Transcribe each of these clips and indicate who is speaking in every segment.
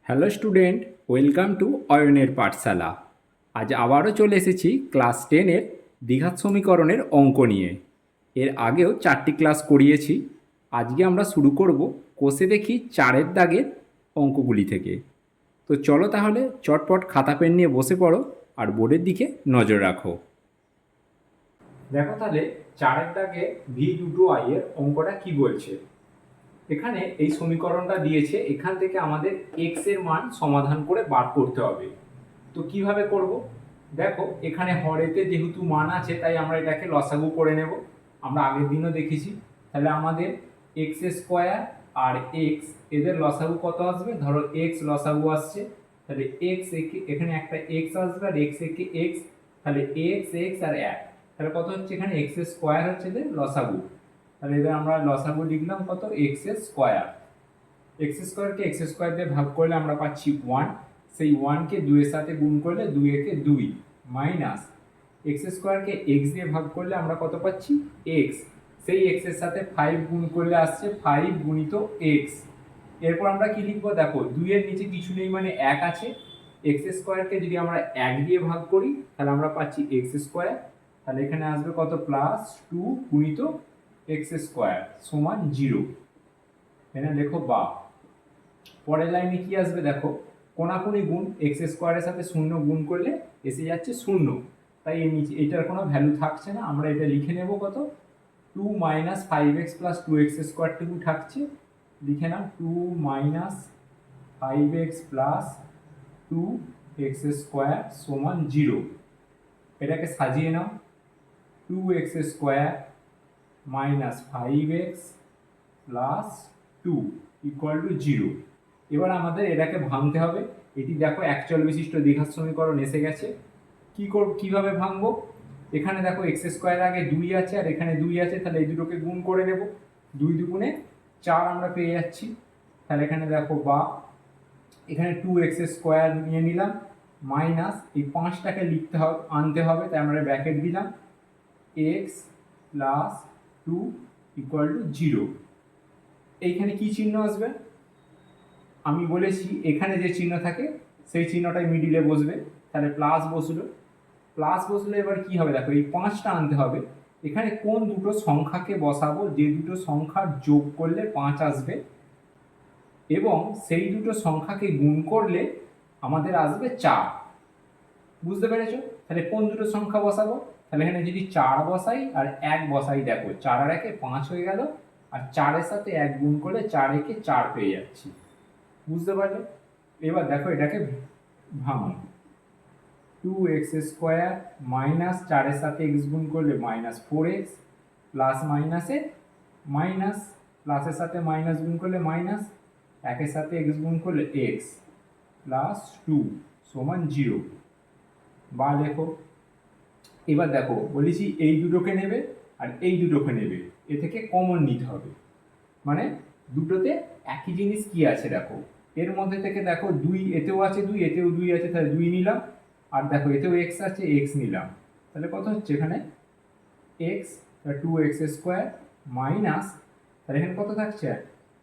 Speaker 1: Hello student, welcome to অয়নের পাঠশালা। আজ আবারও চলে এসেছি ক্লাস 10-এর দ্বিঘাত সমীকরণের অঙ্ক নিয়ে। এর আগেও 4টি ক্লাস করিয়েছি। আজকে আমরা শুরু করব কোষে দেখি 4-এর দাগের অঙ্কগুলি থেকে। তো চলো তাহলে চটপট খাতা পেন নিয়ে বসে পড়ো আর বোর্ডের দিকে নজর রাখো। দেখো তাহলে 4-এর দাগে v2i এর অঙ্কটা কি বলছে। এখানে এই সমীকরণটা দিয়েছে, এখান থেকে আমাদের x এর মান সমাধান করে বার করতে হবে। তো কিভাবে করব? দেখো এখানে হরেতে যেহেতু মান আছে তাই আমরা এটাকে লসাগু করে নেব। আমরা আগের দিনও দেখেছি। তাহলে আমাদের এক্স স্কোয়ার আর এক্স এদের লসাগু কত আসবে? ধরো এক্স লসাগু আসছে, তাহলে এক্স এখানে একটা এক্স আসবে আর এক্স একে এক্স, তাহলে এক্স এক্স আর এক, তাহলে কত হচ্ছে? এখানে এক্স স্কোয়ার হচ্ছে এদের লসাগু। তাহলে এবার আমরা লসাগু লিখলাম কত? X square. এক্স স্কোয়ারকে এক্স স্কোয়ার দিয়ে ভাগ করলে আমরা পাচ্ছি 1, সেই 1কে 2 এর সাথে গুণ করলে 2 একে 2 মাইনাস এক্স স্কোয়ারকে এক্স দিয়ে ভাগ করলে আমরা কত পাচ্ছি? এক্স, সেই এক্স এর সাথে 5 গুণ করলে আসছে 5 গুণিত এক্স। এরপর আমরা কি লিখবো? দেখো 2 এর নিচে কিছু নেই মানে 1 আছে, এক্স স্কোয়ারকে যদি আমরা 1 দিয়ে ভাগ করি তাহলে আমরা পাচ্ছি এক্স স্কোয়ার, তাহলে এখানে আসবে কত? প্লাস 2 গুণিত এক্স স্কোয়ার সমান 0। এখানে লেখো বা। পরের লাইনে কি আসবে দেখো? কোনাকুনি গুণ, এক্স স্কোয়ারের সাথে 0 গুণ করলে এসে যাচ্ছে 0, তাই এর নিচে এটার কোনো ভ্যালু থাকছে না। আমরা এটা লিখে নেব কত? 2 মাইনাস 5x প্লাস 2x স্কোয়ারটুকু থাকছে, লিখে নাও 2 minus 5x plus 2x square সমান 0। এটাকে সাজিয়ে নাও, 2x square minus 5x plus 2 equal to 0। এবার আমাদের এটাকে ভাঙতে হবে। এটি দেখো একচল বিশিষ্ট দ্বিঘাত সমীকরণ এসে গেছে। কিভাবে ভাঙবো? এখানে দেখো এক্স স্কোয়ার আগে 2 আছে আর এখানে 2 আছে, তাহলে এই দুটোকে গুণ করে নেব। 2 দুগুণে 4 আমরা পেয়ে যাচ্ছি। তাহলে এখানে দেখো বা, এখানে 2x স্কোয়ার নিয়ে নিলাম মাইনাস এই 5টাকে লিখতে হবে, আনতে হবে, তাই আমরা ব্র্যাকেট দিলাম x প্লাস 2 ইকুয়াল টু 0। এইখানে কি চিহ্ন আসবে? আমি বলেছি এখানে যে চিহ্ন থাকে সেই চিহ্নটাই মিডিলে বসবে, তাহলে প্লাস বসলো। প্লাস বসলে এবার কি হবে দেখো, এই 5টা আনতে হবে। এখানে কোন দুটো সংখ্যাকে বসাবো যে দুটো সংখ্যার যোগ করলে 5 আসবে এবং সেই দুটো সংখ্যাকে গুণ করলে আমাদের আসবে 4। বুঝতে পেরেছো? তাহলে কোন দুটো সংখ্যা বসাবো? তাহলে এখানে যদি 4 বসাই আর 1 বসাই, দেখো 4 আর 1 5 হয়ে গেল, আর 4 এর সাথে 1 গুণ করলে 4 একে 4 পেয়ে যাচ্ছি। বুঝতে পারলে? এবার দেখো এটাকে ভাঙো, 2x স্কোয়ার মাইনাস 4 এর সাথে x গুণ করলে মাইনাস 4x প্লাস মাইনাসে মাইনাস, প্লাসের সাথে মাইনাস গুণ করলে মাইনাস, একের সাথে x গুণ করলে x প্লাস 2 সমান 0। বা লেখো। এবার দেখো বলেছি এই দুটোকে নেবে আর এই দুটোকে নেবে, এ থেকে কমন নিতে হবে। মানে দুটোতে একই জিনিস কি আছে দেখো, এর মধ্যে থেকে দেখো 2 এতেও আছে, 2 এতেও 2 আছে, তাহলে 2 নিলাম, আর দেখো এতেও x আছে, x নিলাম, তাহলে কত হচ্ছে এখানে x, 2x স্কোয়ার মাইনাস, তাহলে এখানে কত থাকছে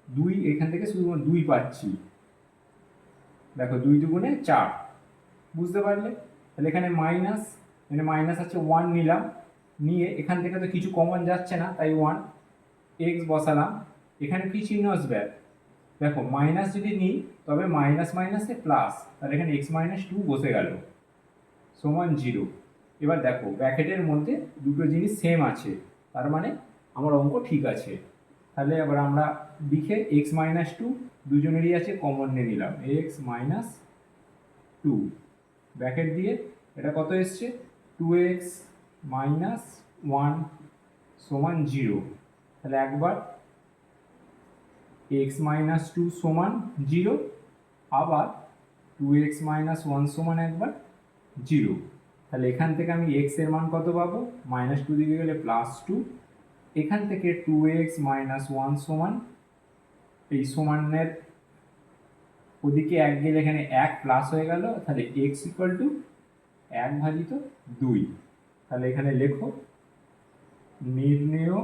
Speaker 1: 2, এখান থেকে শুধুমাত্র 2 পাচ্ছি। দেখো 2 দুগুণে 4। বুঝতে পারলে? তাহলে এখানে মাইনাস, এখানে মাইনাস আছে 1 নিলাম, নিয়ে এখান থেকে তো কিছু কমন যাচ্ছে না তাই 1, x বসালাম। এখানে কি চিহ্ন আসবে দেখো, মাইনাস যদি নিই তবে মাইনাস মাইনাসে প্লাস, তাহলে এখানে x মাইনাস 2 বসে গেল সমান 0। এবার দেখো ব্র্যাকেটের মধ্যে দুটো জিনিস সেম আছে, তার মানে আমার অঙ্ক ঠিক আছে। তাহলে এবার আমরা লিখে x মাইনাস 2 দুজনেরই আছে, কমন নিয়ে নিলাম x মাইনাস 2 ব্র্যাকেট দিয়ে, এটা কত এসছে 2x মাইনাস 1 সমান 0। তাহলে একবার x মাইনাস 2 সমান 0, আবার 2x মাইনাস 1 সমান একবার 0। তাহলে এখান থেকে আমি x এর মান কত পাবো? মাইনাস 2 দিকে গেলে প্লাস 2, এখান থেকে 2x মাইনাস 1 সমান, এই সমানের ওদিকে 1 গেলে এখানে 1 প্লাস হয়ে গেল, তাহলে x ইকুয়াল টু 1 ভাজিত 2। তাহলে এখানে লেখো নির্ণেয়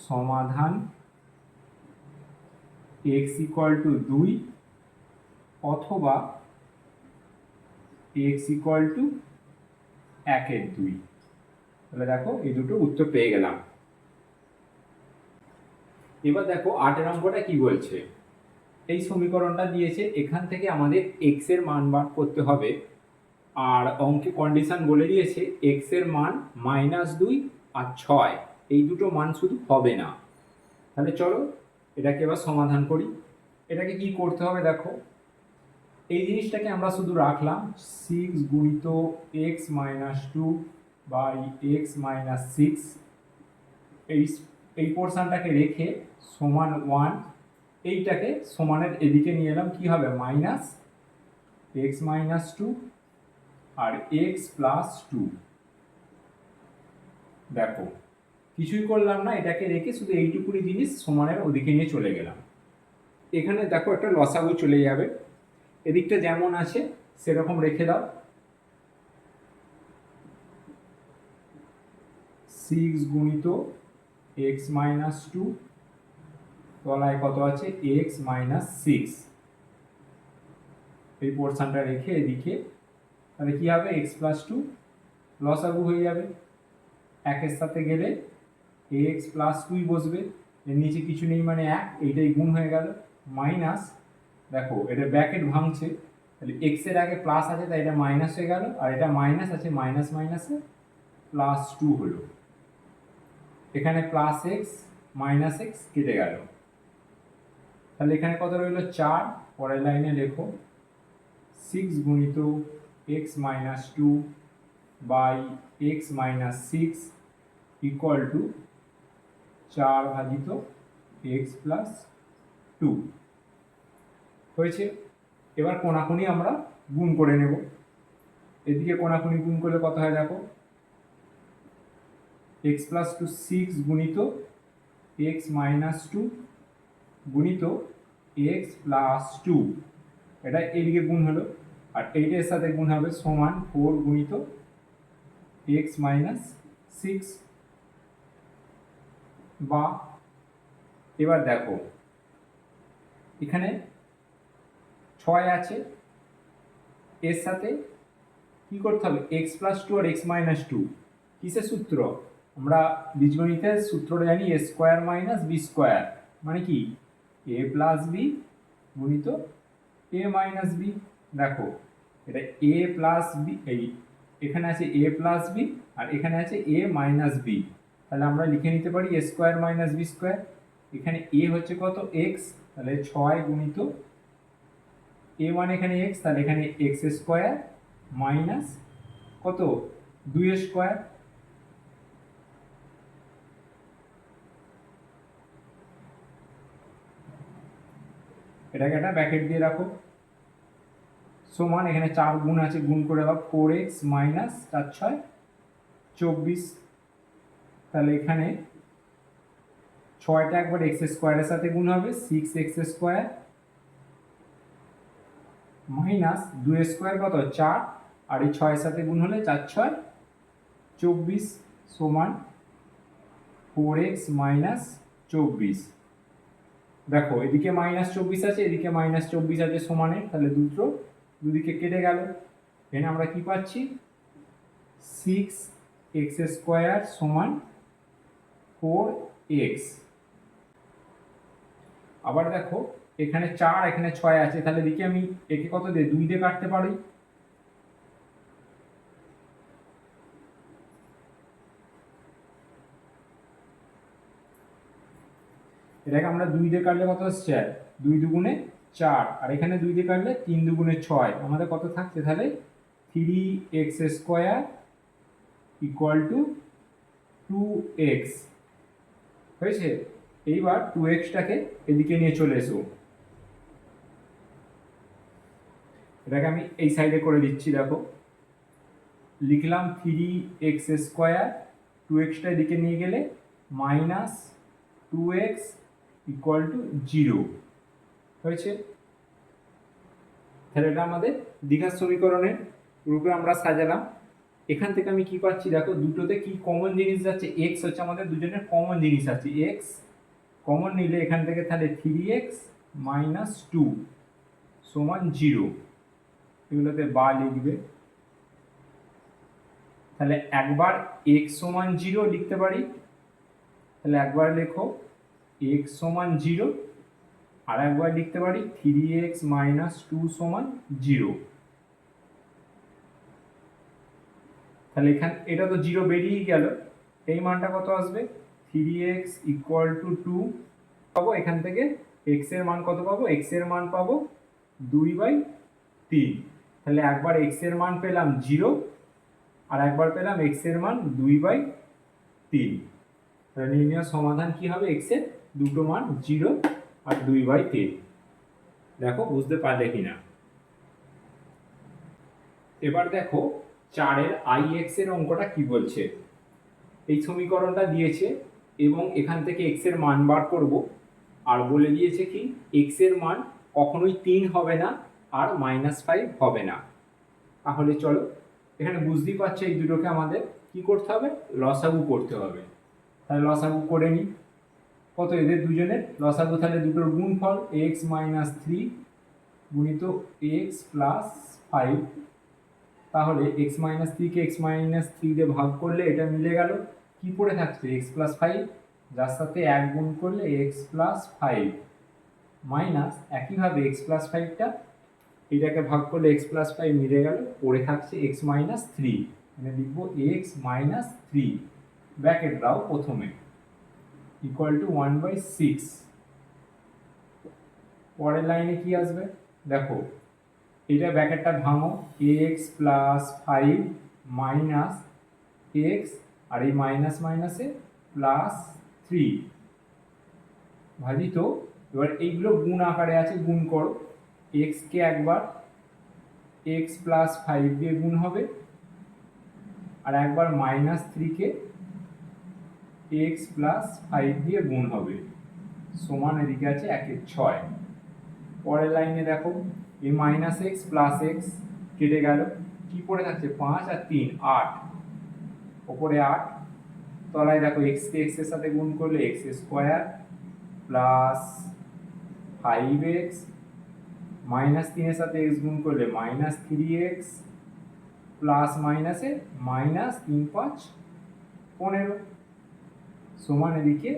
Speaker 1: সমাধান এক্স ইকুয়াল টু 2 অথবা এক্স ইকুয়াল টু 1/2। তাহলে দেখো এই দুটো উত্তর পেয়ে গেলাম। এবার দেখো 8 অঙ্কটা কি বলছে। এই সমীকরণটা দিয়েছে, এখান থেকে আমাদের এক্স এর মান বার করতে হবে। আর অঙ্কে কন্ডিশন বলে দিয়েছে এক্স এর মান -2 আর 6, এই দুটো মান শুধু হবে না। তাহলে চলো এটাকে এবার সমাধান করি। এটাকে কি করতে হবে দেখো, এই জিনিসটাকে আমরা শুধু রাখলাম 6 গুণিত x minus 2 by x minus 6, এই পোর্শনটাকে রেখে সমান 1, এইটাকে সমানের এদিকে নিয়ে এলাম, কি হবে মাইনাস এক্স মাইনাস 2 আর এক্স প্লাস 2। দেখো কিছুই করলাম না, এটাকে রেখে শুধু এইটুকুনি জিনিস সমানের ওদিকে নিয়ে চলে গেলাম। এখানে দেখো একটা লসাগু চলে যাবে, এদিকটা যেমন আছে সেরকম রেখে দাও। 6 গুণিত এক্স মাইনাস 2, তলায় কত আছে এক্স মাইনাস 6, এই পোর্শনটা রেখে এদিকে, তাহলে কি হবে এক্স প্লাস 2, লসাগু হয়ে যাবে, একের সাথে গেলে এক্স প্লাস 2 বসবে, এর নিচে কিছু নেই মানে 1, এইটাই গুণ হয়ে গেল, মাইনাস, দেখো এটা ব্র্যাকেট ভাঙছে, তাহলে এক্স এর আগে প্লাস আছে তাই এটা মাইনাস হয়ে গেল, আর এটা মাইনাস আছে, মাইনাস মাইনাসে প্লাস 2 হলো, এখানে প্লাস এক্স মাইনাস এক্স কেটে গেল। তাহলে এখানে কত রইল 4, পরের লাইনে লেখো 6 গুণিত x minus 2 by x minus 6 equal to 4 ভাজিত এক্স প্লাস 2 হয়েছে। এবার কোনাকুনি আমরা গুণ করে নেব, এদিকে কোনাকুনি গুণ করলে কত হয় দেখো, এক্স প্লাস 2 6 গুণিত এক্স মাইনাস 2 গুণিত এক্স প্লাস 2, এটা এদিকে গুণ হলো, আর এইটার সাথে গুণ হবে সমান 4 গুণিত এক্স মাইনাস 6। বা এবার দেখো এখানে 6 আছে, এর সাথে কি করতে হবে এক্স প্লাস 2 আর এক্স মাইনাস 2, কিসের সূত্র, আমরা বীজগণিতের সূত্রটা জানি এ স্কোয়ার মাইনাস বি স্কোয়ার, মানে কি এ প্লাস বি গুণিত এ মাইনাস বি। দেখো এটা এ প্লাস বি, এই এখানে আছে এ প্লাস বি আর এখানে আছে এ মাইনাস বি, তাহলে আমরা লিখে নিতে পারি এ স্কোয়ার মাইনাস বি স্কোয়ার। এখানে এ হচ্ছে কত এক্স, তাহলে 6 গুণিত এ মানে এখানে এক্স, তাহলে এখানে এক্স স্কোয়ার মাইনাস কত 2 স্কোয়ার, এটাকে একটা ব্র্যাকেট দিয়ে রাখো, সমান এখানে 4 গুণ আছে, গুণ করে দাও 4x মাইনাস 4 6 24, তাহলে এখানে 6টা একবার এক্স স্কোয়ারের সাথে গুণ হবে 6x স্কোয়ার মাইনাস 2 স্কোয়ার কত 4, আর এই 6 এর সাথে গুণ হলে 4 6 24 সমান 4x মাইনাস 24। দেখো এদিকে -24 আছে, এদিকে -24 আছে সমানে, তাহলে দুদিকে কেটে গেল, এখানে আমরা কি পাচ্ছি 6x স্কোয়ার সমান 4x। আবার দেখো এখানে 4 এখানে 6 আছে, তাহলে এদিকে আমি একে কত দিয়ে 2 দিয়ে কাটতে পারি, এটাকে আমরা 2 দিয়ে কাটলে কত হচ্ছে 2 দুগুণে 4, আর এখানে 2 দিয়ে কাটলে 3 দুগুণে 6, আমাদের কত থাকছে তাহলে 3x square equal to 2x হয়েছে। এইবার 2xটাকে এদিকে নিয়ে চলে এসো, এটাকে আমি এই সাইডে করে দিচ্ছি, দেখো লিখলাম 3x স্কোয়ার, 2xটা এদিকে নিয়ে গেলে মাইনাস 2x ইকুয়াল টু 0 হয়েছে। তাহলে এটা আমাদের দ্বিঘাত সমীকরণের রূপে আমরা সাজালাম। এখান থেকে আমি কি পাচ্ছি দেখো, দুটোতে কি কমন জিনিস যাচ্ছে, x হচ্ছে আমাদের দুজনের কমন জিনিস আছে, x কমন নিলে এখান থেকে তাহলে 3x মাইনাস টু সমান জিরো, এগুলোতে বা লিখবে। তাহলে একবার এক্স সমান জিরো লিখতে পারি, তাহলে একবার লেখো এক্স সমান জিরো, আর একবার লিখতে পারি 3x মাইনাস টু সমান জিরো। তাহলে এখানে এটা তো জিরো বেরিয়েই গেল, এই মানটা কত আসবে 3x ইকুয়াল টু টু পাবো। এখান থেকে এক্স এর মান কত পাবো, এক্স এর মান পাবো 2/3। তাহলে একবার এক্স এর মান পেলাম জিরো, আর একবার পেলাম এক্স এর মান 2/3। তাহলে নির্ণয় সমাধান কি হবে, এক্স এর দুটো মান জিরো আর 2/3। দেখো বুঝতে পারলে কিনা। এবার দেখো 4-এর ix এর অঙ্কটা কি বলছে। এই সমীকরণটা দিয়েছে এবং এখান থেকে x এর মান বার করব, আর বলে দিয়েছে কি x এর মান কখনোই 3 হবে না আর -5 হবে না। তাহলে চলো এখানে বুঝতেই পারছো এই দুটোকে আমাদের কি করতে হবে, লসাগু করতে হবে। তাহলে লসাগু করে নিই। কত এদের দুজনের লসাগু, তাহলে দুটোর গুণফল x মাইনাস 3 গুণিত x প্লাস 5। তাহলে x মাইনাস 3 কে x মাইনাস 3 দিয়ে ভাগ করলে এটা মিলে গেল, কি পড়ে থাকছে x প্লাস 5, যার সাথে 1 গুণ করলে x প্লাস 5 মাইনাস একইভাবে x প্লাস 5টা এটাকে ভাগ করলে x প্লাস 5 মিলে গেল, পড়ে থাকছে x মাইনাস 3। মানে লিখবো x মাইনাস 3 ব্র্যাকেট দাও প্রথমে ইকুয়াল টু 1/6। পরের লাইনে কি আসবে দেখো, এটা ব্র্যাকেটটা ভাঙো, x প্লাস 5 মাইনাস এক্স, আর এই মাইনাস মাইনাসে প্লাস 3 ভাজিত। এবার এইগুলো গুণ আকারে আছে, গুণ করো। x কে একবার x প্লাস 5 দিয়ে গুণ হবে, আর একবার মাইনাস 3 কে x প্লাস 5 দিয়ে গুণ হবে, সমান এদিকে আছে 1/6। পরের লাইনে দেখো এই মাইনাস এক্স প্লাস এক্স কেটে গেল, কি পড়ে থাকছে 5 আর 3 8, ওপরে 8, তলায় দেখো এক্স কে এক্স এর সাথে গুণ করলে x square plus 5x, minus 3 এর সাথে এক্স গুণ করলে মাইনাস 3x প্লাস মাইনাসে মাইনাস 3 5 15 সমান এদিকে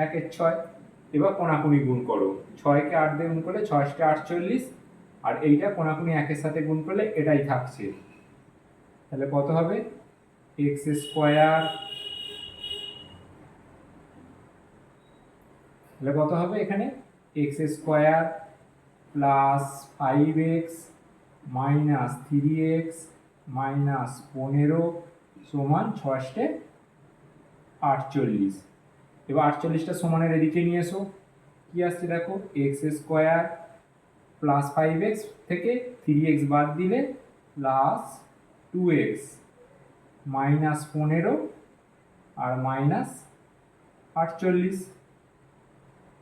Speaker 1: 1/6। এবার কোনাকুনি গুণ করো, 6 কে 8 দিয়ে গুণ করলে 6 × 48, আর এইটা কোনাকুনি 1 এর সাথে গুণ করলে এটাই থাকছে। তাহলে কত হবে এক্স স্কোয়ার, তাহলে কত হবে এখানে x square plus 5x minus 3x minus 15 সমান 6 48। এবার 48টা সমানের এদিকে নিয়ে এসো, কি আসছে দেখো এক্স স্কোয়ার প্লাস 5x থেকে 3x বাদ দিলে প্লাস 2x মাইনাস 15 আর মাইনাস 48,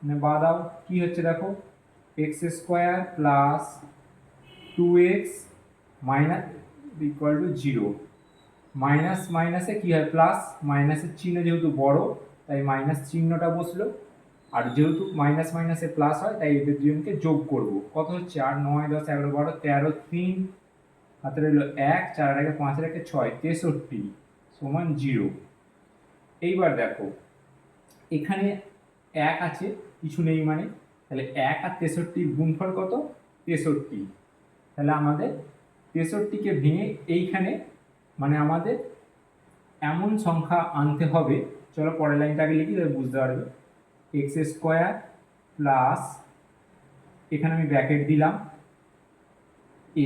Speaker 1: মানে বাদ দাও কি হচ্ছে দেখো x square plus 2x minus equal to 0। Minus মাইনাসে কি হয় প্লাস, মাইনাসের চিহ্ন যেহেতু বড় তাই মাইনাস চিহ্নটা বসলো, আর যেহেতু মাইনাস মাইনাসে প্লাস হয় তাই এদের দুজনকে যোগ করব। কত হচ্ছে 8 9 10 11 12 13 3 হাতে রইল 1, 4 রেখে 5 রেখে 6 63 সমান 0। এইবার দেখো এখানে 1 আছে কিছু নেই, মানে তাহলে 1 আর 63 গুণফল কত 63। তাহলে আমাদের 63কে ভেঙে এইখানে মানে আমাদের এমন সংখ্যা আনতে হবে, চলো পরের লাইনটাকে লিখি তাহলে বুঝতে পারবে। এক্স স্কোয়ার প্লাস এখানে আমি ব্র্যাকেট দিলাম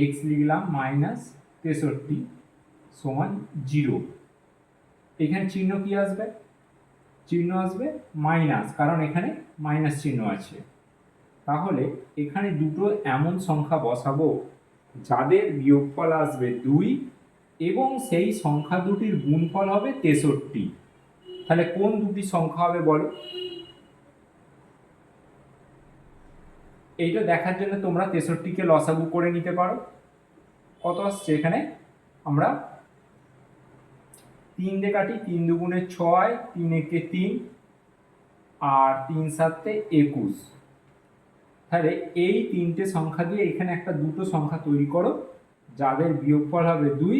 Speaker 1: এক্স লিখলাম মাইনাস 63 সমান 0। এখানে চিহ্ন কি আসবে, চিহ্ন আসবে মাইনাস, কারণ এখানে মাইনাস চিহ্ন আছে। তাহলে এখানে দুটো এমন সংখ্যা বসাবো যাদের বিয়োগফল আসবে 2 এবং সেই সংখ্যা দুটির গুণফল হবে 63। তাহলে কোন দুটি সংখ্যা হবে বলো, এইটা দেখার জন্য তোমরা 63কে লসাগু করে নিতে পারো। কত আসছে এখানে, আমরা 3 দিয়ে কাটি, 3 দুগুণে 6, 3 একে 3 আর 3 7 21। তাহলে এই তিনটে সংখ্যা দিয়ে এখানে একটা দুটো সংখ্যা তৈরি করো যাদের বিয়োগফল হবে 2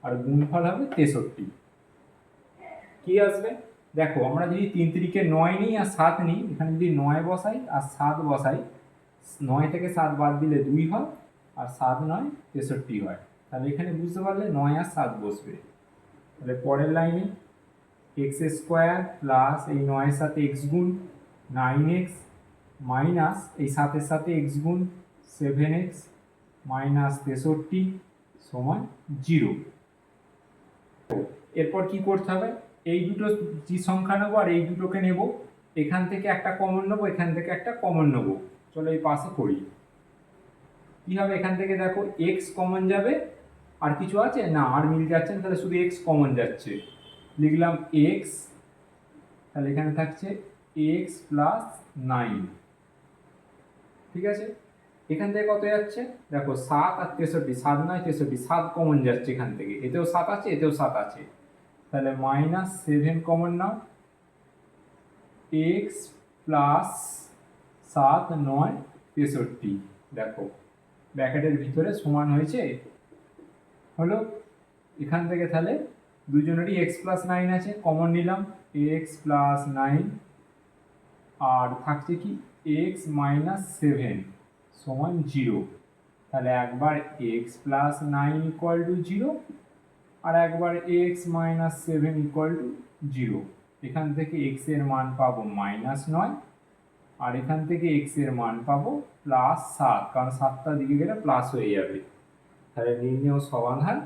Speaker 1: আর গুণফল হবে 63। কি আসবে দেখো, আমরা যদি 3 তিরিকে 9 নিই আর 7 নিই, এখানে যদি 9 বসাই আর 7 বসাই, 9 থেকে 7 বাদ দিলে 2 হয় আর 7 9 63 হয়। তাহলে এখানে বুঝতে পারলে 9 আর 7 বসবে। তাহলে পরের লাইনে এক্স স্কোয়ার প্লাস এই 9-এর সাথে এক্স গুণ 9x মাইনাস এই 7-এর সাথে এক্স গুণ 7x মাইনাস 63 সমান 0। এরপর কি করতে হবে, এই দুটো যে সংখ্যা নেবো আর এই দুটোকে নেব, এখান থেকে একটা কমন নেবো, এখান থেকে একটা কমন নেবো। চলো এই পাশে করি। কি হবে, এখান থেকে দেখো এক্স কমন যাবে, আর কিছু আছে না, আর মিল যাচ্ছে না, তাহলে শুধু এক্স কমন যাচ্ছে। লিখলাম এক্স, তাহলে এখানে থাকছে এক্স প্লাস 9। ঠিক আছে, এখান থেকে কত যাচ্ছে দেখো 7 আর 63, 7 9 63, 7 কমন যাচ্ছে এখান থেকে, এতেও 7 আছে এতেও 7 আছে, তাহলে -7 কমন নাও, এক্স প্লাস 7 9 63। দেখো ব্র্যাকেটের ভিতরে সমান হয়েছে, হলো। এখান থেকে তাহলে দুজনেরই এক্স প্লাস 9 আছে, কমন নিলাম এক্স প্লাস 9, আর থাকছে কি এক্স মাইনাস 7 সমান 0। তাহলে একবার এক্স প্লাস 9 ইকুয়াল টু 0 আর একবার এক্স মাইনাস 7 ইকুয়াল টু 0। এখান থেকে এক্স এর মান পাবো -9, আর এখান থেকে এক্স এর মান পাবো +7, কারণ 7টা দিকে গেলে প্লাস হয়ে যাবে। তাহলে নির্ণেয় সমাধান,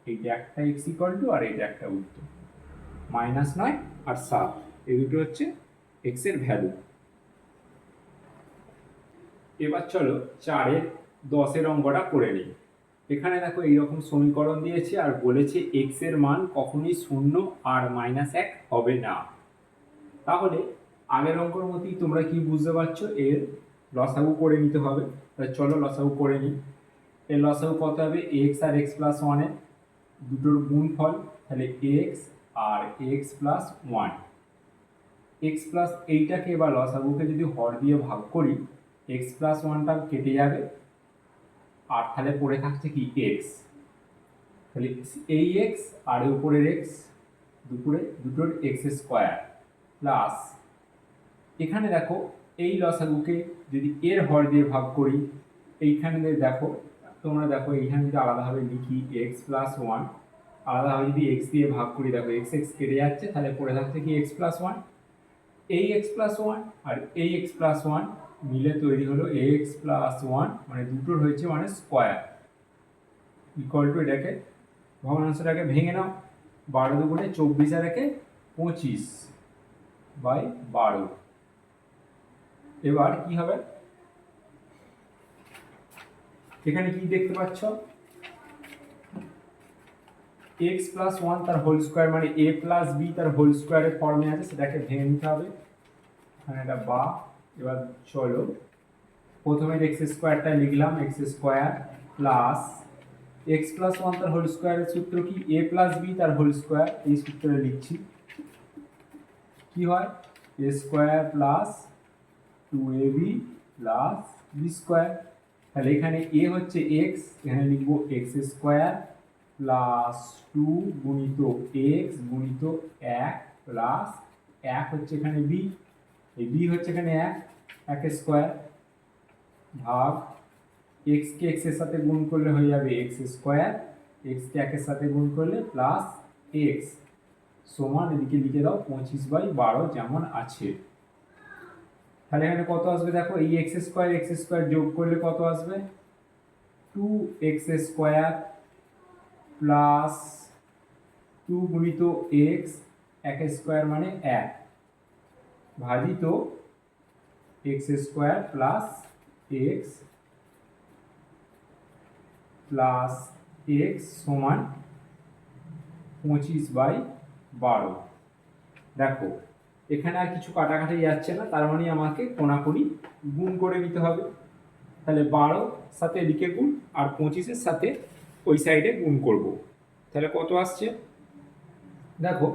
Speaker 1: এইটা একটা এক্স ইকুয়াল টু আর এইটা একটা উত্তর, -9 আর 7, এই দুটো হচ্ছে এক্স এর ভ্যালু। এবার চলো 4-এর 10-এর অঙ্কটা করে নিই। এখানে দেখো এইরকম সমীকরণ দিয়েছে আর বলেছে এক্স এর মান কখনই 0 আর -1 হবে না। তাহলে আগের অঙ্কর মতোই তোমরা কি বুঝতে পারছো, এর লসাগু করে নিতে হবে। তাহলে চলো লসাগু করে নিই। এর লসাগু কত হবে, এক্স আর এক্স প্লাস 1-এর দুটোর গুণফল, তাহলে এক্স আর এক্স প্লাস 1। এক্স প্লাস এইটাকে বা লসাগুকে যদি হর দিয়ে ভাগ করি, এক্স প্লাস 1টা কেটে যাবে, আর তাহলে পড়ে থাকছে কি এক্স। তাহলে এই এক্স আর উপরের এক্স, দুটোর এক্স স্কোয়ার প্লাস, এখানে দেখো এই লসাগুকে যদি এর হর দিয়ে ভাগ করি, এইখানে দেখো তোমরা দেখো এইখানে যদি আলাদাভাবে লিখি এক্স প্লাস 1, আলাদাভাবে যদি এক্স দিয়ে ভাগ করি, দেখো এক্স এক্স কেটে যাচ্ছে, তাহলে পড়ে থাকছে কি এক্স প্লাস 1। এই এক্স প্লাস 1 আর এই এক্স প্লাস 1 মিলে তৈরি হলো এক্স প্লাস 1, মানে দুটোর হয়েছে মানে স্কোয়ার, ইকুয়াল টু এটাকে ভগ্নাংশটাকে ভেঙে নাও, 12 দুগুণে 24 আর একে 25/12। এবার কি হবে, এখানে কি দেখতে পাচ্ছ, এক্স প্লাস 1 তার হোল স্কোয়ার মানে এ প্লাস বি তার হোল স্কোয়ারের ফর্মে আছে, সেটাকে ভেঙে নিতে হবে, এখানে এটা বা। এবার চলো প্রথমে এক্স স্কোয়ারটা লিখলাম, x square plus x plus 1 তার হোল স্কোয়ারের সূত্র কি, এ প্লাস বি তার হোল স্কোয়ার, এই সূত্রে লিখছি। কি হয়, a square plus 2ab plus b square. তাহলে এখানে এ হচ্ছে এক্স, এখানে লিখবো এক্স স্কোয়ার প্লাস 2 গুণিত এক্স গুণিত 1 প্লাস 1 হচ্ছে এখানে বি, এই বি হচ্ছে এখানে 1 স্কোয়ার ভাগ এক্স কে এক্স এর সাথে গুণ করলে হয়ে যাবে এক্স স্কোয়ার, এক্স কে 1 এর সাথে গুণ করলে প্লাস এক্স সমান, এদিকে লিখে দাও 25/12 যেমন আছে। তাহলে এখানে কত আসবে দেখো, এই এক্স স্কোয়ার যোগ করলে কত আসবে, 2x স্কোয়ার প্লাস 2 গুণিত এক্স 1 স্কোয়ার মানে 1 ভাজিত x square plus x plus x সমান 25/12। দেখো এখানে আর কিছু কাটাকাটি যাচ্ছে না, তার মানে আমাকে কোনাকুনি গুণ করে নিতে হবে। তাহলে 12 সাথে এদিকে গুণ আর 25-এর সাথে ওই সাইডে গুণ করব। তাহলে কত আসছে দেখো,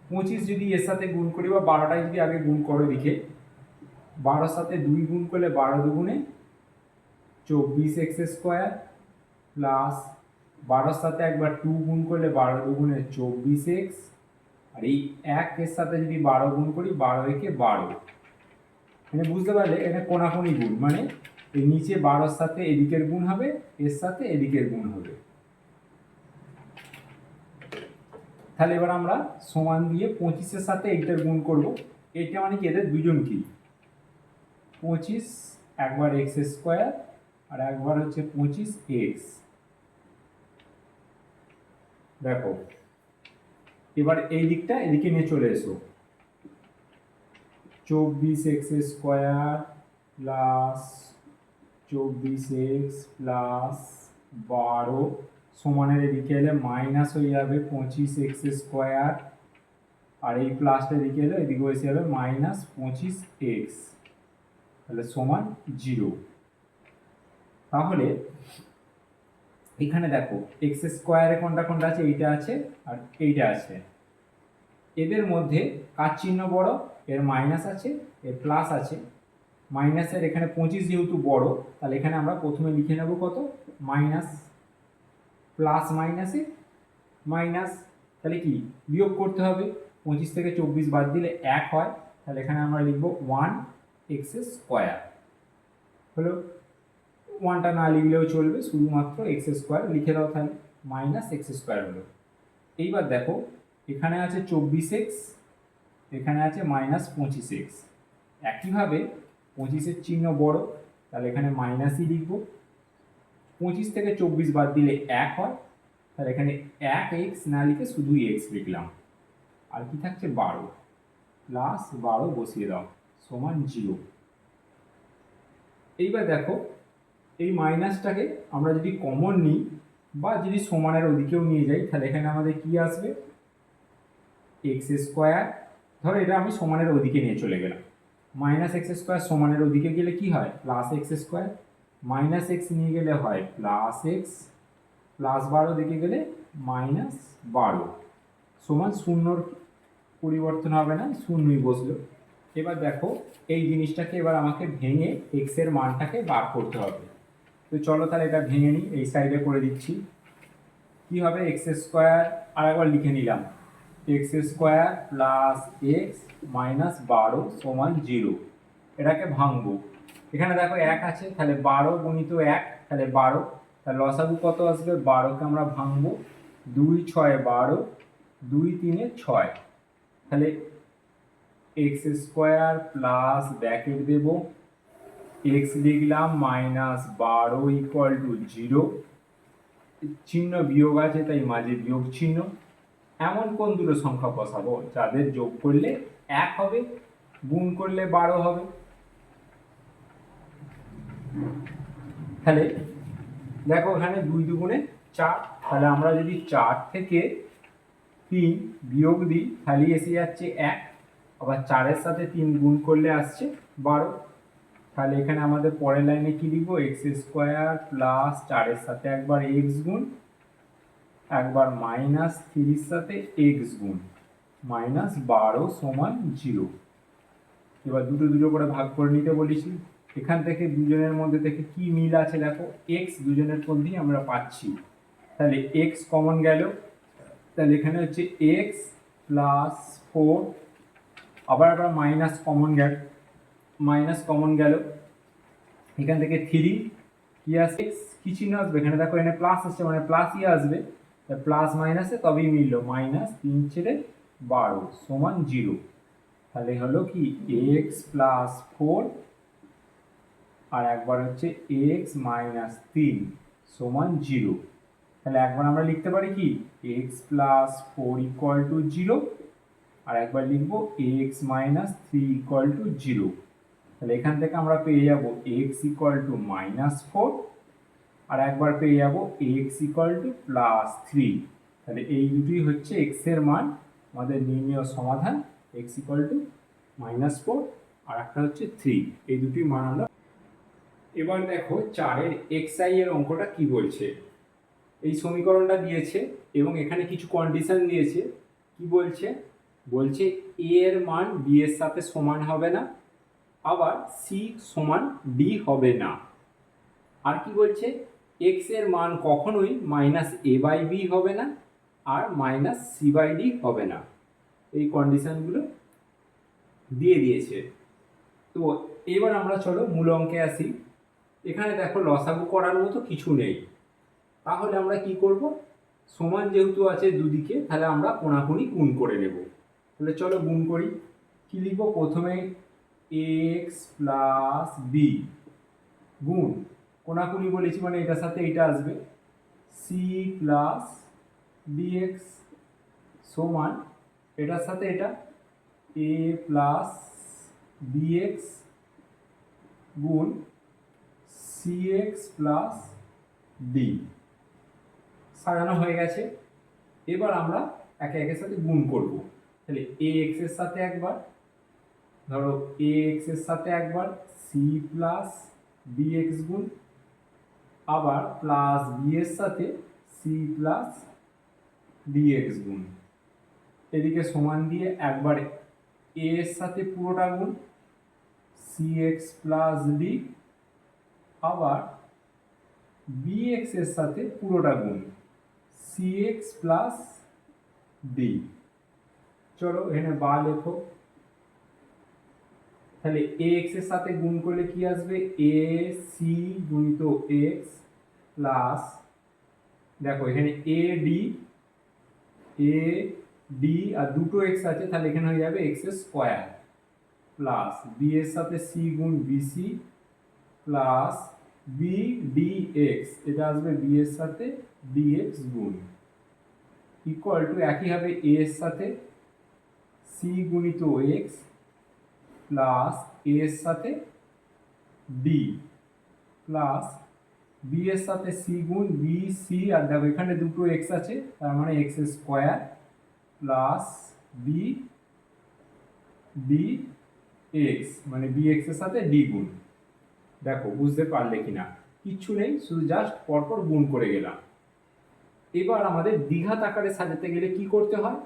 Speaker 1: 25 যদি এর সাথে গুণ করি বা 12টাই যদি আগে গুণ করো দিকে, 12 সাথে 2 গুণ করলে 12 দুগুণে 24x² প্লাস 12 সাথে একবার 2 গুণ করলে 12 দুগুণে 24x, আর এই 1 এর সাথে যদি 12 গুণ করি 12 একে 12, মানে বুঝতে পারলে এটা কোনাকুনি গুণ, মানে এই নিচে 12 সাথে এদিকের গুণ হবে, এর সাথে এদিকের গুণ হবে। তাহলে এবার আমরা সমান দিয়ে 25 এর সাথে এইটার গুণ করব। এটা মানে কি এদের দুজন কি 25 একবার x² আর একবার হচ্ছে 25x। দেখো এবার এই দিকটা এদিকে নিয়ে চলে এসো, 24x² প্লাস 24x প্লাস 12 সমানের এদিকে এলে মাইনাস হয়ে যাবে 25x², আর এই প্লাসটা এদিকে এলে এদিকে এসে যাবে মাইনাস 25x, তাহলে সমান 0। তাহলে এখানে দেখো x² কোনটা কোনটা আছে, এইটা আছে আর এইটা আছে। এদের মধ্যে কার চিহ্ন বড়, এর মাইনাস আছে এর প্লাস আছে। মাইনাসের এখানে 25 যেহেতু বড়, তাহলে এখানে আমরা প্রথমে লিখে নেব কত মাইনাস, প্লাস মাইনাসে মাইনাস, তাহলে কি বিয়োগ করতে হবে, 25 থেকে 24 বাদ দিলে 1 হয়, তাহলে এখানে আমরা লিখব 1x² হলো। 1টা না লিখলেও চলবে, শুধুমাত্র x² লিখে দাও, তাহলে মাইনাস x² হলো। এইবার দেখো এখানে আছে 24x, এখানে আছে মাইনাস 25x। একইভাবে 25-এর চিহ্ন বড়, তাহলে এখানে মাইনাসই লিখব। 25 থেকে 24 বাদ দিলে 1 হয়, তাহলে এখানে 1x না লিখে শুধু x লিখলাম। আর কি থাকছে 12, প্লাস 12 বসিয়ে দাও সমান 0। এইবার দেখো এই মাইনাসটাকে আমরা যদি কমন নিই বা যদি সমানের ওদিকেও নিয়ে যাই, তাহলে এখানে আমাদের কি আসবে x², ধরো এটা আমি সমানের ওদিকে নিয়ে চলে গেলাম, মাইনাস x² সমানের ওদিকে গেলে কি হয় প্লাস x², মাইনাস x নিয়ে গেলে হয় প্লাস x, প্লাস 12 দিকে গেলে মাইনাস 12 সমান 0, পরিবর্তন হবে না, শূন্যই বসলো। এবার দেখো এই জিনিসটাকে এবার আমাকে ভেঙে x এর মানটাকে বার করতে হবে। তো চলো তাহলে এটা ভেঙে নিই, এই সাইডে করে দিচ্ছি। কি হবে x² আর একবার লিখে নিলাম, x² প্লাস x মাইনাস 12 সমান 0। এটাকে ভাঙবো, এখানে দেখো 1 আছে, তাহলে 12 গুণিত 1 তাহলে 12, তাহলে লসাগু কত আসবে 12কে আমরা ভাঙবো, 2 6 12, 2 3 6, তাহলে x² প্লাস ব্র্যাকেট দেব x লিখলাম মাইনাস 12 ইকুয়াল টু 0, চিহ্ন বিয়োগ আছে তাই মাঝে বিয়োগ চিহ্ন। এমন কোন দুটো সংখ্যা বসাবো যাদের যোগ করলে 1 হবে, গুণ করলে 12 হবে। তাহলে দেখো এখানে 2 দুগুণে 4, তাহলে আমরা যদি 4 থেকে 3 বিয়োগ দিই তাহলে এসে যাচ্ছে 1, আবার 4-এর সাথে 3 গুণ করলে আসছে 12। তাহলে এখানে আমাদের পরের লাইনে কি লিখবো x² প্লাস 4-এর সাথে একবার x গুণ, একবার মাইনাস 3-এর সাথে x গুণ, মাইনাস 12 সমান 0। এবার দুটো দুটো করে ভাগ করে নিতে বলেছি। এখান থেকে দুজনের মধ্যে থেকে কি মিল আছে দেখো, x দুজনের মধ্যেই আমরা পাচ্ছি, তাহলে x কমন গেল, তাহলে এখানে হচ্ছে x প্লাস 4, আবার আবার মাইনাস কমন গেল, এখান থেকে 3 কি আসবে কি চিহ্ন আসবে, এখানে দেখো এখানে প্লাস আসছে মানে প্লাসই আসবে, প্লাস মাইনাসে তবেই মিললো, মাইনাস 3 ছেড়ে 12 সমান 0। তাহলে হলো কি x প্লাস 4 আর একবার হচ্ছে x মাইনাস 3 সমান 0। তাহলে একবার আমরা লিখতে পারি কি x প্লাস 4 ইকুয়াল টু 0, আর একবার লিখবো x মাইনাস 3 ইকুয়াল টু 0। তাহলে এখান থেকে আমরা পেয়ে যাব x ইকুয়াল টু মাইনাস 4, আর একবার পেয়ে যাব x ইকুয়াল টু প্লাস 3। তাহলে এই দুটোই হচ্ছে x এর মান, আমাদের নির্ণয় সমাধান x ইকুয়াল টু মাইনাস 4 আর একটা হচ্ছে 3, এই দুটোই মান আমরা। এবার দেখো 4-এর xi এর অঙ্কটা কি বলছে। এই সমীকরণটা দিয়েছে এবং এখানে কিছু কন্ডিশন দিয়েছে। কি বলছে, বলছে a এর মান b এর সাথে সমান হবে না, আবার সি সমান ডি হবে না। আর কি বলছে, এক্স এর মান কখনোই মাইনাস এ বাই বি হবে না আর মাইনাস সি বাই ডি হবে না। এই কন্ডিশনগুলো দিয়ে দিয়েছে। তো এবার আমরা চলো মূল অঙ্কে আসি। এখানে দেখো লসাগু করার মতো কিছু নেই, তাহলে আমরা কি করব, সমান যেহেতু আছে দুদিকে, তাহলে আমরা কোণাকুনি গুণ করে নেব। তাহলে চলো গুণ করি। কি লিখবো, প্রথমে এক্স প্লাস বি গুণ, কোণাকুনি বলেছি মানে এটার সাথে এটা আসবে, সি প্লাস ডিএক্স সমান এটার সাথে এটা এ প্লাস বিএক্স গুণ সি এক্স প্লাস ডি। সাজানো হয়ে গেছে। এবার আমরা একে একের সাথে গুণ করব। তাহলে এ এক্স এর সাথে একবার, ধরো এ এক্স এর সাথে একবার সি প্লাস বি এক্স গুণ, আবার প্লাস বি এর সাথে সি প্লাস ডি এক্স গুণ। এদিকে সমান দিয়ে একবার এ এর সাথে পুরোটা গুণ সি এক্স প্লাস ডি, আবার বি এক্স এর সাথে পুরোটা গুণ সি এক্স প্লাস ডি। চলো এখানে বা লেখো। তাহলে এ এক্স এর সাথে গুণ করলে কি আসবে, এ সি গুণিত এক্স প্লাস, দেখো এখানে এ ডি আর দুটো এক্স আছে, তাহলে এখানে হয়ে যাবে এক্স স্কোয়ার প্লাস বি এর সাথে সি গুণ bc plus b d x, এটা আসবে বি এর সাথে ডি এক্স গুণ, ইকুয়াল টু একই হবে এ এর সাথে সি গুণিত এক্স প্লাস এ এর সাথে ডি প্লাস বি এর সাথে সি গুণ বি সি, আর দেখো এখানে দুটো এক্স আছে, তার মানে x square plus b d x, মানে বি এক্স এর সাথে ডি গুণ। দেখো বুঝতে পারলে কিনা, কিচ্ছু নেই, শুধু জাস্ট পরপর গুণ করে গেলাম। এবার আমাদের দ্বিঘাত আকারে সাজাতে গেলে কি করতে হয়,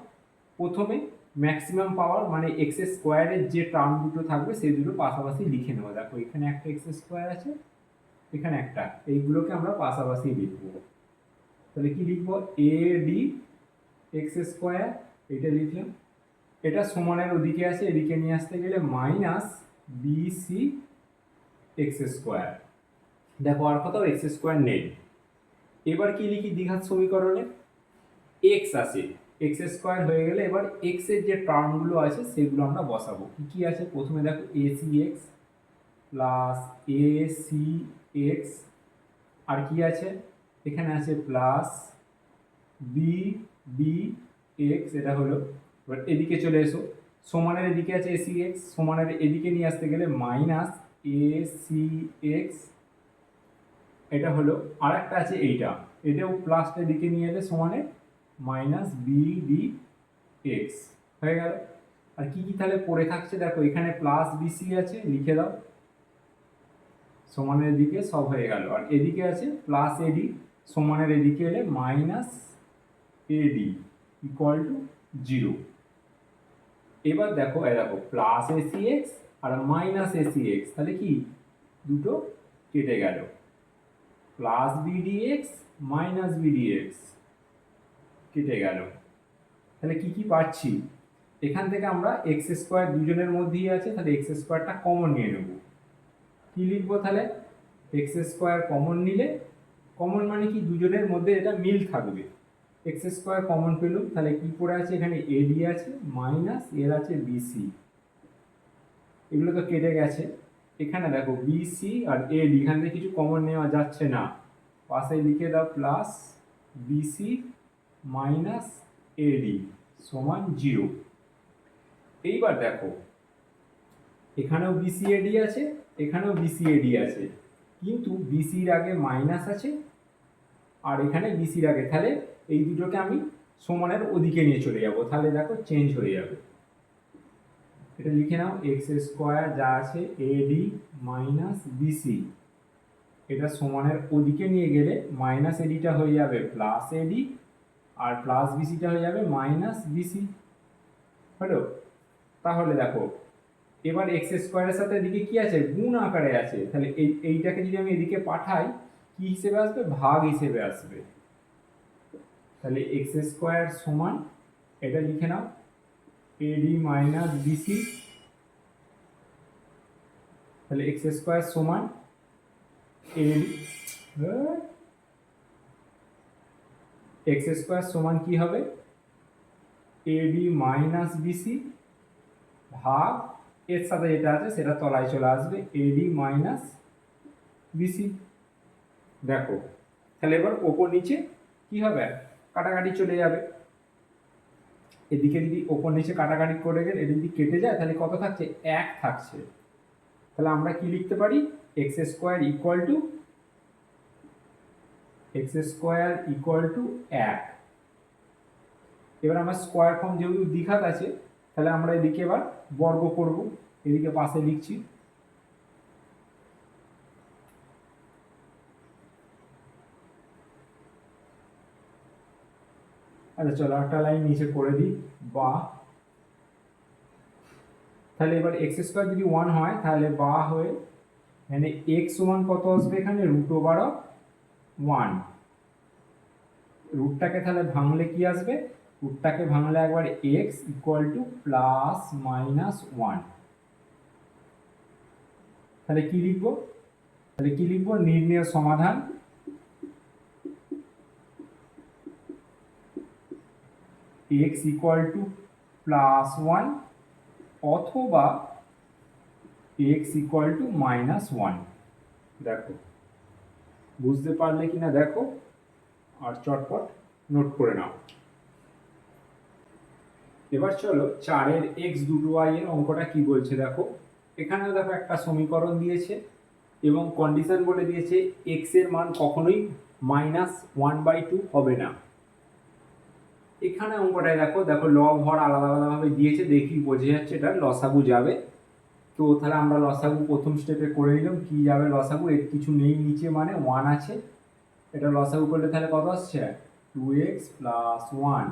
Speaker 1: প্রথমে ম্যাক্সিমাম পাওয়ার মানে এক্স স্কোয়ারের যে টার্ম দুটো থাকবে সেই দুটো পাশাপাশি লিখে নেবো। দেখো এখানে একটা এক্স স্কোয়ার আছে, এখানে একটা, এইগুলোকে আমরা পাশাপাশি লিখবো। তাহলে কি লিখবো, এ ডি এক্স স্কোয়ার, এটা লিখলাম, এটা সমানের ওদিকে আছে, এদিকে নিয়ে আসতে গেলে minus b c x square. দেখো আর কোথাও এক্স স্কোয়ার নেই। এবার কি লিখি দ্বিঘাত সমীকরণে, এক্স আছে, এক্স স্কোয়ার হয়ে গেলে এবার এক্স এর যে টার্মগুলো আছে সেগুলো আমরা বসাবো। কি কি আছে, প্রথমে দেখো a c x plus a c x, আর কি আছে এখানে আছে প্লাস বি ডি এক্স, এটা হলো। এবার এদিকে চলে এসো, সমানের এদিকে আছে এ সি এক্স, সমানের এদিকে নিয়ে আসতে গেলে মাইনাস এ সি এক্স, এটা হলো। আর একটা আছে এইটা, এটাও প্লাসটা এদিকে নিয়ে এলে সমানে মাইনাস বি ডি এক্স হয়ে গেল। আর কি কি তাহলে পড়ে থাকছে, দেখো এখানে প্লাস বিসি আছে, লিখে দাও, সমানের দিকে সব হয়ে গেল। আর এদিকে আছে প্লাস এডি, সমানের এদিকে এলে minus eddy equal to zero. এবার দেখো দেখো প্লাস এসি এক্স আর মাইনাস এসি এক্স, তাহলে কি দুটো কেটে গেল, plus BD x minus BD x কেটে গেল। তাহলে কি কি পাচ্ছি, এখান থেকে আমরা এক্স স্কোয়ার দুজনের মধ্যেই আছে, তাহলে এক্স স্কোয়ারটা কমন নিয়ে নেব। কি লিখবো তাহলে, এক্স স্কোয়ার কমন নিলে, কমন মানে কি দুজনের মধ্যে এটা মিল থাকবে, এক্স স্কোয়ার কমন পেলুম, তাহলে কি পড়ে আছে এখানে এডি আছে মাইনাস এর আছে বিসি, এগুলো তো কেটে গেছে। এখানে দেখো বিসি আর এডি, এখান থেকে কিছু কমন নেওয়া যাচ্ছে না, পাশে লিখে দাও প্লাস বিসি মাইনাস এডি সমান জিরো। এইবার দেখো এখানেও বিসিএডি আছে, এখানেও বিসিএডি আছে, কিন্তু বিসির আগে মাইনাস আছে আর এখানে বিসির আগে, তাহলে এই দুটোকে আমি সমানের ওদিকে নিয়ে চলে যাব, তাহলে দেখো চেঞ্জ হয়ে যাবে। এটা লিখে নাও, এক্স স্কোয়ার যা আছে এডি মাইনাস বিসি, এটা সমানের ওদিকে নিয়ে গেলে মাইনাস এডিটা হয়ে যাবে প্লাস এডি আর প্লাস বিসিটা হয়ে যাবে মাইনাস বিসি, হলো। তাহলে দেখো এবার এক্স স্কোয়ারের সাথে এদিকে কি আছে, গুণ আকারে আছে, তাহলে এইটাকে যদি আমি এদিকে পাঠাই কি হিসেবে আসবে, ভাগ হিসেবে আসবে। তাহলে এক্স স্কোয়ার সমান, এটা লিখে নাও, এডি মাইনাস বিসি। তাহলে এক্স স্কোয়ার সমান এডি, এক্স স্কোয়ার সমান কি হবে, এডি মাইনাস বিসি ভাগ এর সাথে যেটা আছে সেটা তলায় চলে আসবে, এডি মাইনাস বিসি। দেখো তাহলে এবার ওপর নিচে কি হবে, কাটাকাটি চলে যাবে। এদিকে যদি ওপর নিচে কাটাকাটি করে গেলে এটা যদি কেটে যায় তাহলে কত থাকছে, এক থাকছে। তাহলে আমরা কি লিখতে পারি, x square equal to, x square equal to এক। এবার আমার স্কোয়ার ফর্ম যেহেতু দ্বিঘাত আছে তাহলে আমরা এদিকে এবার বর্গ করব, এদিকে পাশে লিখছি। আচ্ছা চলো একটা লাইন নিচে করে দিই, বা তাহলে এবার এক্স স্কোয়ার যদি ওয়ান হয় তাহলে বা হয়ে মানে এক্স সমান কত আসবে, এখানে রুট ওভার অফ ওয়ান। রুটটাকে তাহলে ভাঙলে কি আসবে, রুটটাকে ভাঙলে একবার x equal to plus minus one. তাহলে কি লিখবো, তাহলে কি লিখবো, নির্ণেয় সমাধান x equal to plus one অথবা x equal to minus one. দেখো বুঝতে পারলে কিনা দেখো, আর চটপট নোট করে নাও। এবার চলো 4 এক্স দুটো ওয়াই এর অঙ্কটা কি বলছে দেখো। এখানেও দেখো একটা সমীকরণ দিয়েছে এবং কন্ডিশন বলে দিয়েছে এক্স এর মান কখনোই -1/2 হবে না। এখানে অঙ্কটায় দেখো, দেখো লব হর আলাদা আলাদাভাবে দিয়েছে, দেখি বোঝা যাচ্ছে এটা লসাগু যাবে। তো তাহলে আমরা লসাগু প্রথম স্টেপে করে নিলাম, কি যাবে লসাগু, এর কিছু নেই নিচে মানে 1 আছে, এটা লসাগু করলে তাহলে কত আসছে, 2x প্লাস 1।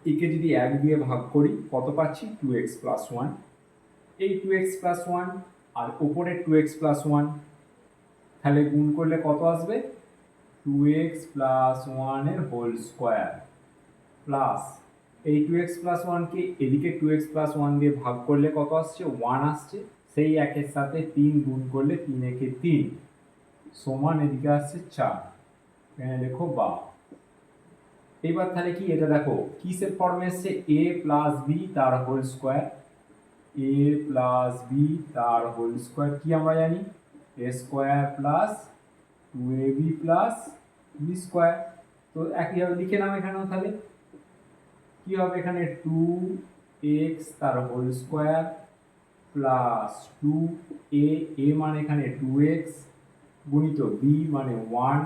Speaker 1: একে যদি 1 দিয়ে ভাগ করি কত পাচ্ছি, 2x প্লাস 1। এই 2x প্লাস 1 আর উপরে 2x প্লাস 1, তাহলে গুণ করলে কত আসবে, 2x প্লাস 1 এর হোল স্কোয়ার প্লাস এই 2x প্লাস 1কে এদিকে 2x প্লাস 1 দিয়ে ভাগ করলে কত আসছে, 1 আসছে। সেই একের সাথে 3 গুণ করলে 3 একে 3 সমান এদিকে আসছে 4, এখানে লেখো বা। এবার তাহলে কি এটা দেখো কিসের ফর্মে এসছে, a প্লাস বি তার whole square, a plus b তার হোল স্কোয়ার কি আমরা জানি, a square plus 2ab plus b square. তো একইভাবে লিখে নাও এখানেও, তাহলে কি হবে, এখানে 2x তার whole square plus 2a, a মানে এখানে 2x গুণিত b মানে 1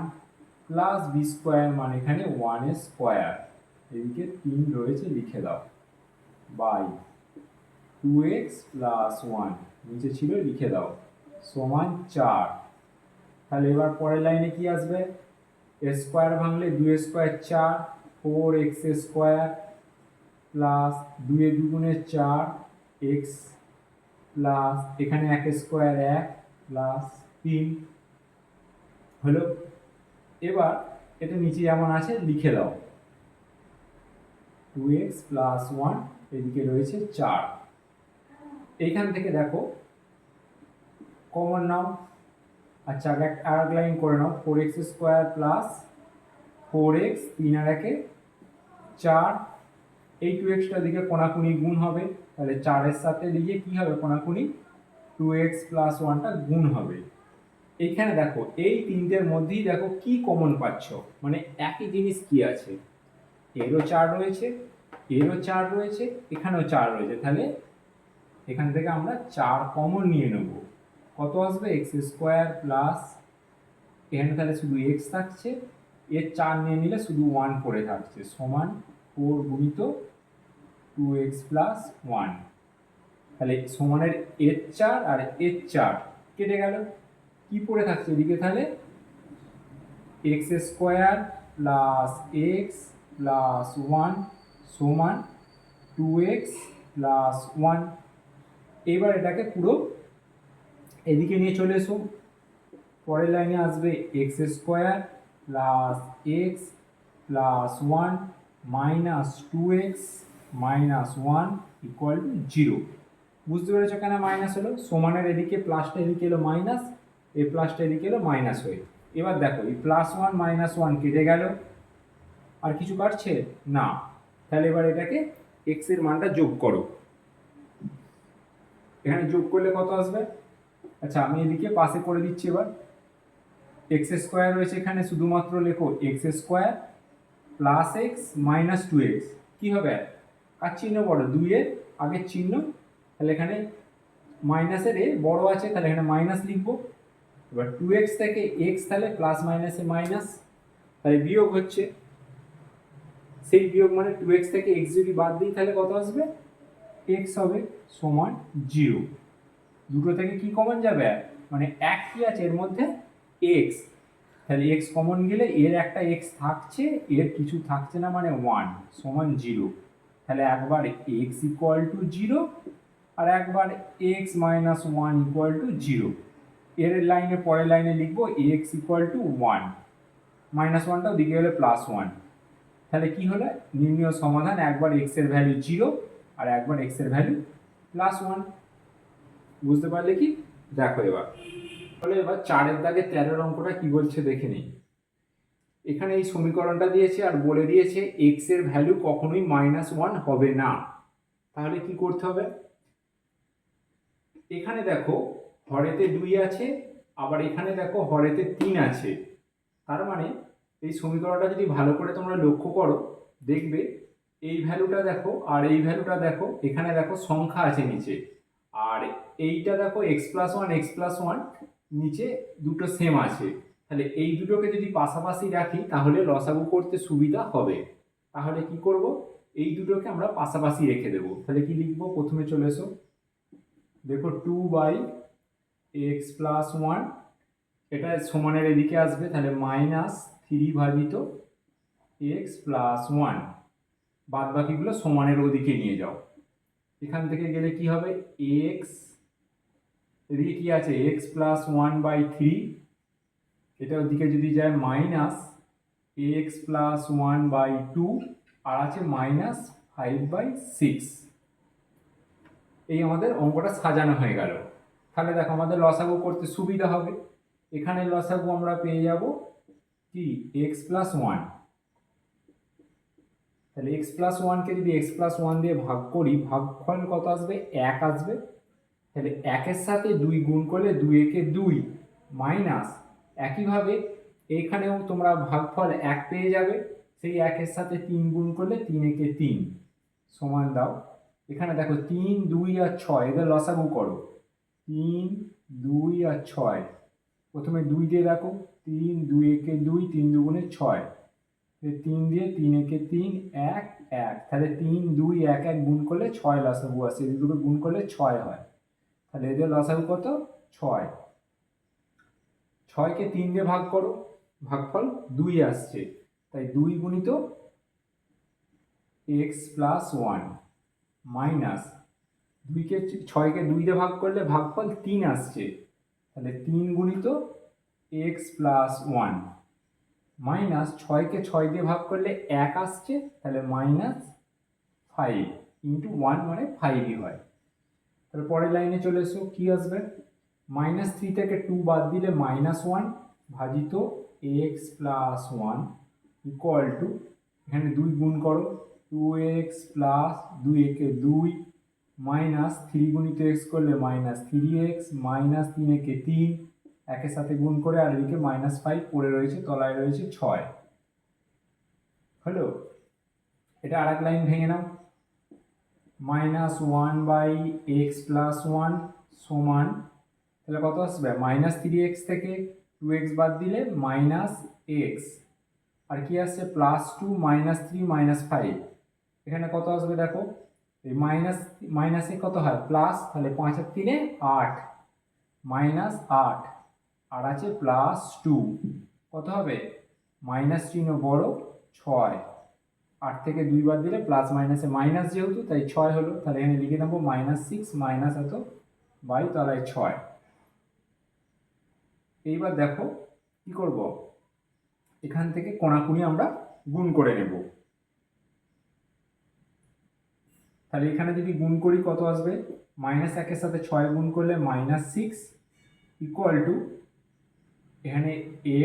Speaker 1: প্লাস বি স্কোয়ার মানে এখানে 1 এর স্কোয়ার, এদিকে 3 রয়েছে লিখে দাও, বাই 2x প্লাস 1 নিচে ছিল লিখে দাও সমান 4। তাহলে এবার পরের লাইনে কি আসবে, স্কোয়ার ভাঙলে 2 স্কোয়ার 4, 4x স্কোয়ার প্লাস 2 এ দুগুণে 4 x প্লাস এখানে 1 স্কোয়ার 1 প্লাস 3 হলো। এবার এটা নিচে যেমন আছে লিখে দাও, 2x প্লাস 1 এদিকে রয়েছে 4। এইখান থেকে দেখো কমন নাও, আচ্ছা আর এক লাইন করে নাও, 4x স্কোয়ার প্লাস 4x 3 আর 1 4, এই 2xটা দিকে কোনাকুনি গুণ হবে, তাহলে 4 এর সাথে দিকে কি হবে কোনাকুনি, 2x প্লাস 1টা গুণ হবে। এইখানে দেখো এই তিনটের মধ্যেই দেখো কি কমন পাচ্ছ, মানে একই জিনিস কি আছে, এরও 4 রয়েছে, এরও 4 রয়েছে, এখানেও 4 রয়েছে, তাহলে এখান থেকে আমরা 4 কমন নিয়ে নেব, কত আসবে, এক্স স্কোয়ার প্লাস এখানে তাহলে শুধু এক্স থাকছে, এর 4 নিয়ে নিলে শুধু 1 পড়ে থাকছে সমান 4 গুণিত 2x প্লাস 1। তাহলে সমানের এর 4 আর এর 4 কেটে গেল, কি পড়ে থাকছে এদিকে, তাহলে x square plus x plus 1 সমান 2x প্লাস 1। এবার এটাকে পুরো এদিকে নিয়ে চলে এসো। পরের লাইনে আসবে x square plus x plus one minus two x minus one equal to zero. বুঝতে পেরেছো কেন মাইনাস হলো? সমানের এদিকে প্লাসটা এদিকে এলো মাইনাস, এই প্লাসটা এদিকে এলো মাইনাস হয়ে। এবার দেখো এই প্লাস ওয়ান মাইনাস ওয়ান কেটে গেল, আর কিছু কাটছে না। তাহলে এবার এটাকে এক্স এর মানটা যোগ করো। এখানে যোগ করলে কত আসবে? আচ্ছা আমি এদিকে পাশে করে দিচ্ছি। এবার এক্স স্কোয়ার রয়েছে এখানে, শুধুমাত্র লেখো x square plus x minus two x. কী হবে? কার চিহ্ন বড়? দুইয়ের আগের চিহ্ন, তাহলে এখানে মাইনাসের এ বড় আছে, তাহলে এখানে মাইনাস লিখবো। এবার টু এক্স থেকে এক্স, তাহলে প্লাস মাইনাসে মাইনাস, তাহলে বিয়োগ হচ্ছে। সেই বিয়োগ মানে টু এক্স থেকে এক্স যদি বাদ দিই তাহলে কত আসবে? এক্স হবে সমান জিরো। দুটো থেকে কি কমন যাবে? মানে এক কি আছে এর মধ্যে? এক্স। তাহলে এক্স কমন গেলে এর একটা এক্স থাকছে, এর কিছু থাকছে না, মানে ওয়ান সমান জিরো। তাহলে একবার এক্স ইকুয়াল টু জিরো আর একবার x minus one equal to zero. এর লাইনে পরের লাইনে লিখবো x equal to one, minus ওয়ানটাও দিকে গেলে প্লাস ওয়ান। তাহলে কি হলো? নির্ণয় সমাধান একবার এক্স এর ভ্যালু জিরো আর একবার এক্স এর ভ্যালু প্লাস ওয়ান। বুঝতে পারলে কি? দেখো এবার তাহলে এবার 4-এর দাগে 13-এর অঙ্কটা কি বলছে দেখে নিই। এখানে এই সমীকরণটা দিয়েছে আর বলে দিয়েছে এক্স এর ভ্যালু কখনোই মাইনাস ওয়ান হবে না। তাহলে কি করতে হবে? এখানে দেখো হরেতে 2 আছে, আবার এখানে দেখো হরেতে 3 আছে। তার মানে এই সমীকরণটা যদি ভালো করে তোমরা লক্ষ্য করো, দেখবে এই ভ্যালুটা দেখো আর এই ভ্যালুটা দেখো, এখানে দেখো সংখ্যা আছে নিচে, আর এইটা দেখো এক্স প্লাস ওয়ান নিচে দুটো সেম আছে। তাহলে এই দুটোকে যদি পাশাপাশি রাখি তাহলে লসাগু করতে সুবিধা হবে। তাহলে কি করব? এই দুটোকে আমরা পাশাপাশি রেখে দেবো। তাহলে কি লিখবো? প্রথমে চলে এসো, দেখো two by x plus one, এটা সমানের এদিকে আসবে, তাহলে মাইনাস থ্রি ভাজিত এক্স প্লাস ওয়ান। বাদ বাকিগুলো সমানের ওদিকে নিয়ে যাও। এখান থেকে গেলে কি হবে? এক্স, এদিকে কি আছে? X plus one by three, এটা ওদিকে যদি যায় minus x plus one by two, আর আছে মাইনাস ফাইভ বাই সিক্স। এই আমাদের অঙ্কটা সাজানো হয়ে গেল। তাহলে দেখো আমাদের লসাগু করতে সুবিধা হবে। এখানে লসাগু আমরা পেয়ে যাব কি? X plus one. তাহলে এক্স প্লাস ওয়ানকে যদি এক্স প্লাস ওয়ান দিয়ে ভাগ করি, ভাগফল কত আসবে? এক আসবে। তাহলে একের সাথে দুই গুণ করলে দুই একে দুই, মাইনাস একইভাবে এখানেও তোমরা ভাগফল এক পেয়ে যাবে। সেই একের সাথে তিন গুণ করলে তিন একে তিন, সমান দাও। এখানে দেখো তিন, দুই আর ছয়, এদের লসাগু করো। তিন, দুই আর ছয়। প্রথমে দুই দিয়ে দেখো, তিন, দুই একে দুই, তিন দুগুণে ছয়, তিন দিয়ে তিন একে তিন, এক এক। তাহলে তিন, দুই, এক এক গুণ করলে ছয় লসাগু আসে, এই দুটো গুণ করলে ছয় হয়। তাহলে এদের লসাগু কত? ছয়। ছয়কে তিন দিয়ে ভাগ করো, ভাগফল দুই আসছে, তাই দুই গুণিত এক্স প্লাস ওয়ান মাইনাস দুইকে, ছয়কে দুই দিয়ে ভাগ করলে ভাগফল তিন আসছে, তাহলে তিন গুণিত এক্স প্লাস ওয়ান মাইনাস ছয়কে ছয় দিয়ে ভাগ করলে এক আসছে, তাহলে মাইনাস ফাইভ ইন্টু ওয়ান মানে ফাইভই হয়। তাহলে পরের লাইনে চলে এসো, কি আসবে? মাইনাস থ্রি থেকে টু বাদ দিলে মাইনাস ওয়ান ভাজিত x plus one equal two, এখানে দুই গুণ করো, টু এক্স প্লাস দুই একে দুই মাইনাস থ্রি গুণিত এক্স করলে মাইনাস থ্রি এক্স মাইনাস তিন একে তিন, একের সাথে গুণ করে আর এদিকে মাইনাস ফাইভ পড়ে রয়েছে, তলায় রয়েছে ছয়। হলো? এটা আর এক লাইন ভেঙে নাও, minus one by x plus one সমান, তাহলে কত আসবে? মাইনাস থ্রি এক্স থেকে টু এক্স বাদ দিলে মাইনাস এক্স, আর কি আসছে? Plus two minus three minus five. এখানে কত আসবে দেখো, এই মাইনাস মাইনাসে কত হয়? প্লাস, তাহলে পাঁচ আর তিনে আট, মাইনাস আট, আর আছে প্লাস টু, কত হবে? মাইনাস চিহ্ন বড় ছয়, 8 থেকে 2 বাদ দিলে প্লাস মাইনাসে মাইনাস, যেহেতু তাই 6 হলো। তাহলে এখানে লিখে নেবো -6 মাইনাস এত বাই তলায় 6। এইবার দেখো কি করব, এখান থেকে কোণাকুনি আমরা গুণ করে নেব। তাহলে এখানে যদি গুণ করি কত আসবে, -1 সাথে 6 গুণ করলে -6 ইকুয়াল টু এখানে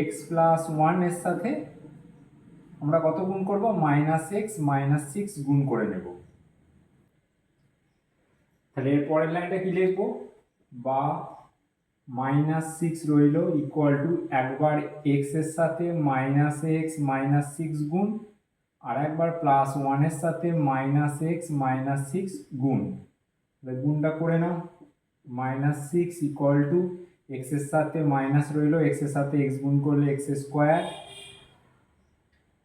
Speaker 1: x প্লাস 1 এর সাথে আমরা কত গুণ করব, -x -6 গুণ করে নেব। তাহলে এর পরের লাইনটা কি লিখবো, বা -6 রইল ইকুয়াল টু একবার x এর সাথে -x -6 গুণ, আর একবার +1 এর সাথে -x -6 গুণ। তাহলে গুণটা করে নাও, -6 ইকুয়াল টু x এর সাথে মাইনাস রইল, x এর সাথে x গুণ করলে x স্কোয়ার,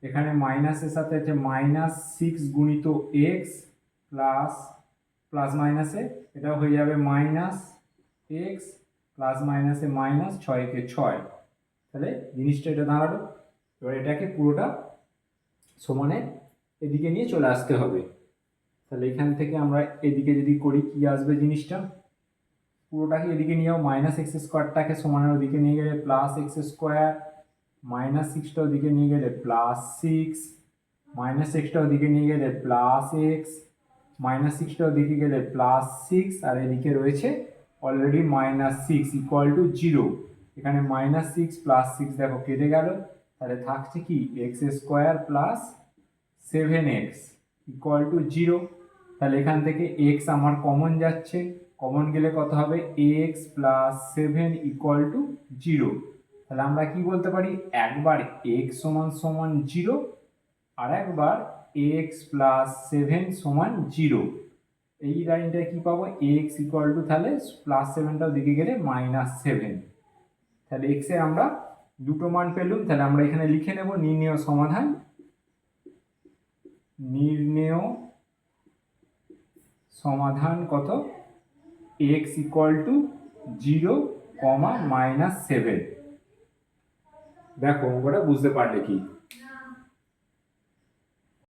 Speaker 1: এখানে মাইনাসের সাথে আছে -6 গুণিত x প্লাস প্লাস মাইনাসে এটা হয়ে যাবে -x প্লাস মাইনাসে মাইনাস, 6 কে 6। তাহলে জিনিসটা এটা দাঁড়ালো। এবার এটাকে পুরোটা সমানে এদিকে নিয়ে চলে আসতে হবে। তাহলে এখান থেকে আমরা এদিকে যদি করি কি আসবে জিনিসটা, পুরোটাকে এদিকে নিয়ে যাও, -x স্কোয়ারটাকে সমানের ওদিকে নিয়ে গেলে +x স্কোয়ার, -6টা ওদিকে নিয়ে গেলে +6, -xটা ওদিকে নিয়ে গেলে +x, -6টা ওদিকে গেলে +6, আর এদিকে রয়েছে অলরেডি -6 ইকুয়াল টু 0। এখানে -6 +6 দেখো কেটে গেল, তাহলে থাকছে কি x square plus 7x equal to 0। তাহলে এখান থেকে x আমার কমন যাচ্ছে, কমন গেলে কত হবে, x প্লাস 7 ইকুয়াল টু 0। তাহলে আমরা কি বলতে পারি, একবার x সমান সমান 0 আর একবার x প্লাস 7 সমান 0। এই লাইনটা কি পাবো, x ইকুয়াল টু তাহলে +7টা দিকে গেলে -7। তাহলে x এর আমরা দুটো মান পেলাম। তাহলে আমরা এখানে লিখে নেব নির্ণেয় সমাধান, নির্ণেয় সমাধান কত, x ইকুয়াল টু 0, -7। দেখো অঙ্কটা বুঝতে পারলে কি।